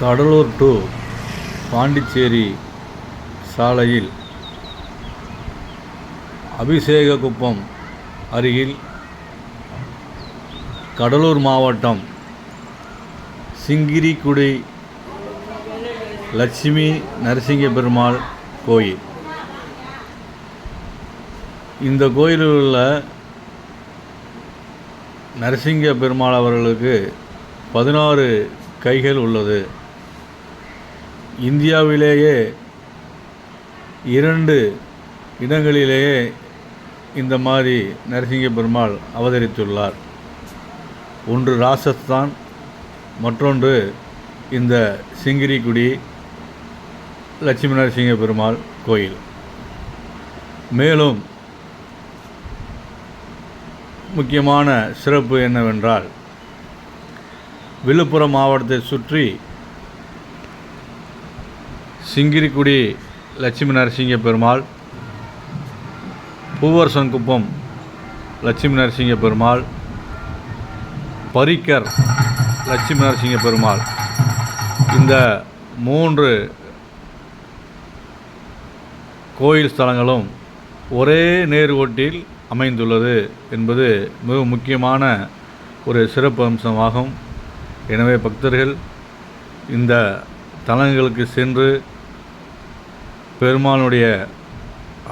Cuddalore to Pondicherry சாலையில் அபிஷேககுப்பம் அருகில் கடலூர் மாவட்டம் சிங்கிரிக்குடி லட்சுமி நரசிங்க பெருமாள் கோயில். இந்த கோயிலில் உள்ள நரசிங்க பெருமாள் அவர்களுக்கு 16 கைகள் உள்ளது. இந்தியாவிலேயே 2 இடங்களிலேயே இந்த மாதிரி நரசிங்க பெருமாள் அவதரித்துள்ளார். ஒன்று ராஜஸ்தான், மற்றொன்று இந்த சிங்கிரிக்குடி லட்சுமி நரசிங்க பெருமாள் கோயில். மேலும் முக்கியமான சிறப்பு என்னவென்றால், விழுப்புரம் மாவட்டத்தை சுற்றி சிங்கிரிக்குடி லட்சுமி நரசிங்க பெருமாள், பூவரசன்குப்பம் லட்சுமி நரசிங்க பெருமாள், பரிக்கர் லட்சுமி நரசிங்க பெருமாள், இந்த 3 கோயில் ஸ்தலங்களும் ஒரே நேர்கோட்டில் அமைந்துள்ளது என்பது மிக முக்கியமான ஒரு சிறப்பு அம்சமாகும். எனவே பக்தர்கள் இந்த தலங்களுக்கு சென்று பெருமானுடைய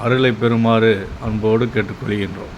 அருளை பெறுமாறு அன்போடு கேட்டுக்கொள்கின்றோம்.